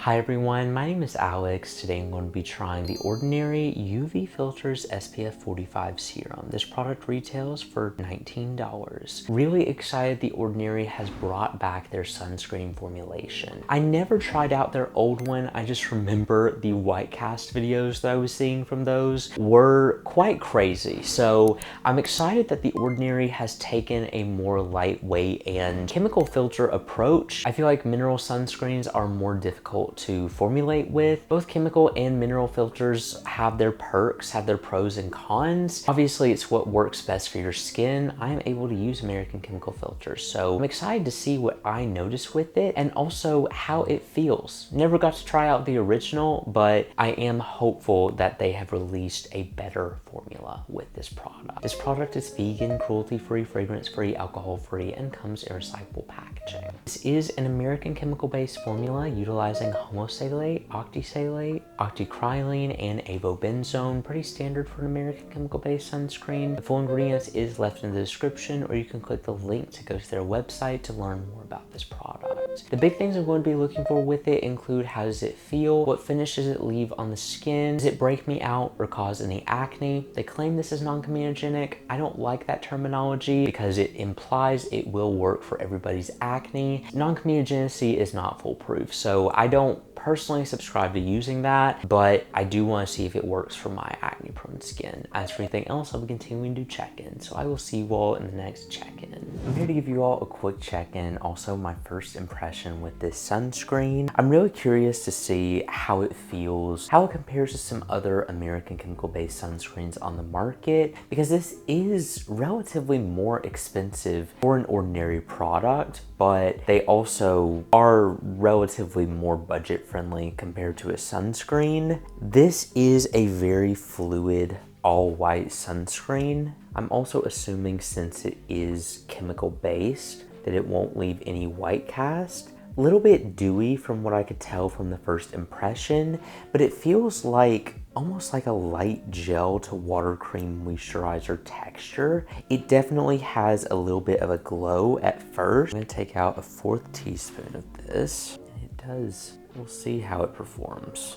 Hi everyone, my name is Alex. Today I'm going to be trying the Ordinary UV Filters SPF 45 Serum. This product retails for $19. Really excited The Ordinary has brought back their sunscreen formulation. I never tried out their old one. I just remember the white cast videos that I was seeing from those were quite crazy. So I'm excited that The Ordinary has taken a more lightweight and chemical filter approach. I feel like mineral sunscreens are more difficult to formulate with. Both chemical and mineral filters have their perks, have their pros and cons. Obviously, it's what works best for your skin. I am able to use American chemical filters, so I'm excited to see what I notice with it and also how it feels. Never got to try out the original, but I am hopeful that they have released a better formula with this product. This product is vegan, cruelty-free, fragrance-free, alcohol-free, and comes in recyclable packaging. This is an American chemical-based formula utilizing Homosalate, Octosalate, Octocrylene, and avobenzone. Pretty standard for an American chemical-based sunscreen. The full ingredients is left in the description, or you can click the link to go to their website to learn more about this product. The big things I'm going to be looking for with it include how does it feel, what finish does it leave on the skin, does it break me out or cause any acne. They claim this is non-comedogenic. I don't like that terminology because it implies it will work for everybody's acne. Non-comedogenicity is not foolproof, so I don't personally subscribe to using that, but I do want to see if it works for my acne prone skin. As for anything else, I'll be continuing to check in, so I will see you all in the next check-in. I'm here to give you all a quick check-in, also my first impression with this sunscreen. I'm really curious to see how it feels, how it compares to some other American chemical-based sunscreens on the market, because this is relatively more expensive for an Ordinary product, but they also are relatively more budget friendly compared to a sunscreen. This is a very fluid all white sunscreen. I'm also assuming, since it is chemical based, that it won't leave any white cast. A little bit dewy from what I could tell from the first impression, but it feels like almost like a light gel to water cream moisturizer texture. It definitely has a little bit of a glow at first. I'm gonna take out a 1/4 teaspoon of this. It does, we'll see how it performs.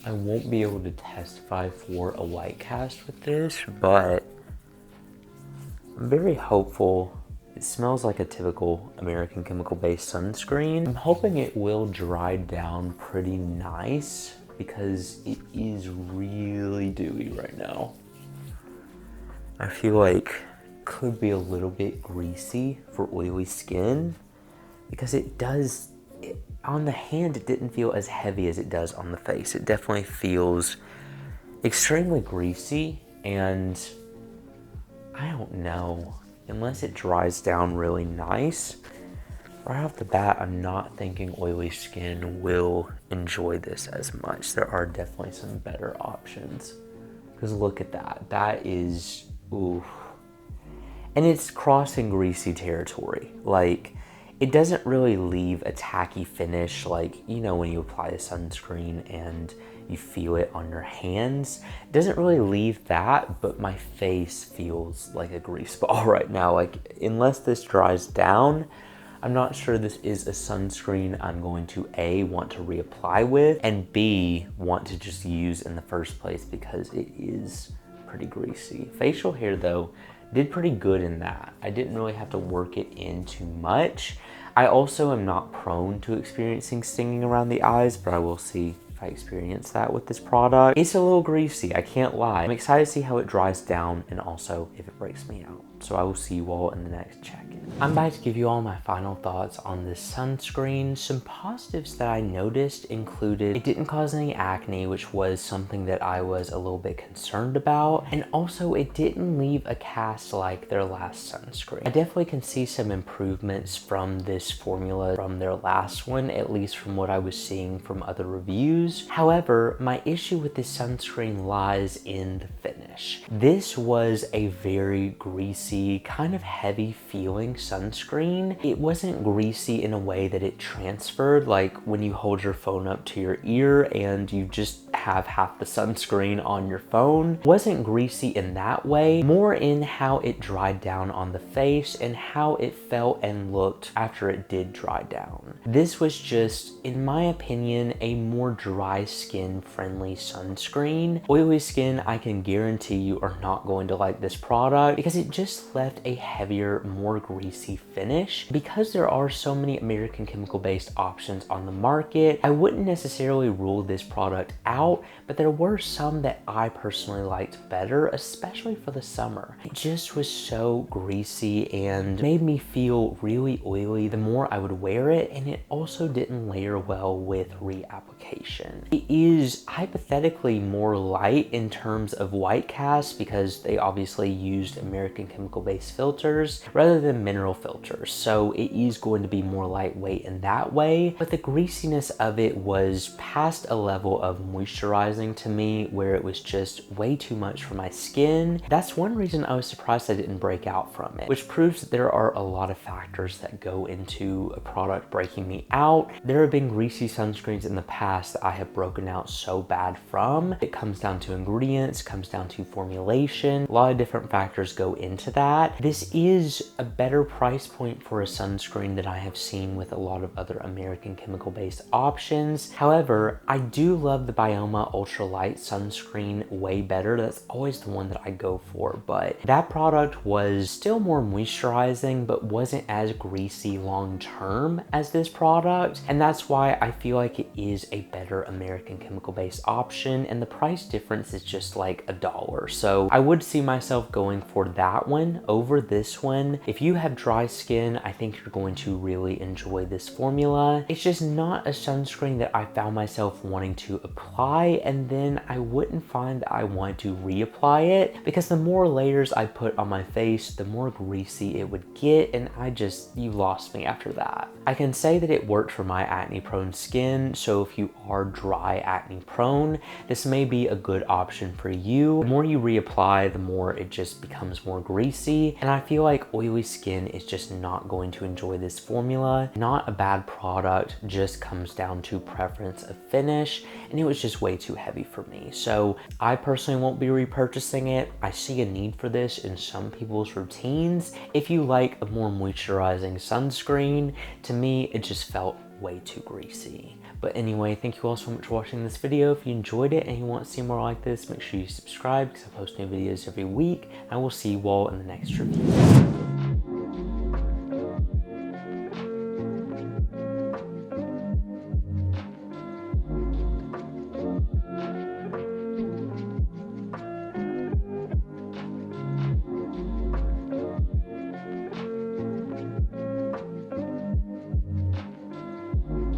I won't be able to testify for a white cast with this, but I'm very hopeful. It smells like a typical American chemical-based sunscreen. I'm hoping it will dry down pretty nice because it is really dewy right now. I feel like it could be a little bit greasy for oily skin because on the hand, it didn't feel as heavy as it does on the face. It definitely feels extremely greasy, and I don't know. Unless it dries down really nice, right off the bat, I'm not thinking oily skin will enjoy this as much. There are definitely some better options. Because look at that. That is, oof. And it's crossing greasy territory. Like, it doesn't really leave a tacky finish like, you know, when you apply a sunscreen and you feel it on your hands. It doesn't really leave that, but my face feels like a grease ball right now. Like, unless this dries down, I'm not sure this is a sunscreen I'm going to A, want to reapply with, and B, want to just use in the first place because it is pretty greasy. Facial hair though, did pretty good in that. I didn't really have to work it in too much. I also am not prone to experiencing stinging around the eyes, but I will see if I experience that with this product. It's a little greasy, I can't lie. I'm excited to see how it dries down and also if it breaks me out. So I will see you all in the next check-in. I'm about to give you all my final thoughts on this sunscreen. Some positives that I noticed included it didn't cause any acne, which was something that I was a little bit concerned about. And also it didn't leave a cast like their last sunscreen. I definitely can see some improvements from this formula from their last one, at least from what I was seeing from other reviews. However, my issue with this sunscreen lies in the finish. This was a very greasy, kind of heavy feeling sunscreen. It wasn't greasy in a way that it transferred, like when you hold your phone up to your ear and you just have half the sunscreen on your phone. Wasn't greasy in that way, more in how it dried down on the face and how it felt and looked after it did dry down. This was just, in my opinion, a more dry skin friendly sunscreen. Oily skin, I can guarantee you, are not going to like this product because it just left a heavier, more greasy finish. Because there are so many American chemical based options on the market, I wouldn't necessarily rule this product out, but there were some that I personally liked better, especially for the summer. It just was so greasy and made me feel really oily the more I would wear it, and it also didn't layer well with reapplication. It is hypothetically more light in terms of white cast because they obviously used American chemical based filters rather than mineral filters, so it is going to be more lightweight in that way, but the greasiness of it was past a level of moisturizing to me where it was just way too much for my skin. That's one reason I was surprised I didn't break out from it, which proves that there are a lot of factors that go into a product breaking me out. There have been greasy sunscreens in the past that I have broken out so bad from. It comes down to ingredients, comes down to formulation. A lot of different factors go into that. This is a better price point for a sunscreen that I have seen with a lot of other American chemical based options. However, I do love the Bioma Ultralight sunscreen way better. That's always the one that I go for, but that product was still more moisturizing but wasn't as greasy long term as this product, and that's why I feel like it is a better American chemical based option, and the price difference is just like $1. So I would see myself going for that one over this one. If you have dry skin, I think you're going to really enjoy this formula. It's just not a sunscreen that I found myself wanting to apply, and then I wouldn't find that I want to reapply it because the more layers I put on my face, the more greasy it would get, and you lost me after that. I can say that it worked for my acne prone skin, so if you are dry acne prone, this may be a good option for you. The more you reapply, the more it just becomes more greasy, and I feel like oily skin is just not going to enjoy this formula. Not a bad product, just comes down to preference of finish, and it was just way too heavy for me. So I personally won't be repurchasing it. I see a need for this in some people's routines. If you like a more moisturizing sunscreen, to me, it just felt way too greasy. But anyway, thank you all so much for watching this video. If you enjoyed it and you want to see more like this, make sure you subscribe because I post new videos every week. I will see you all in the next review.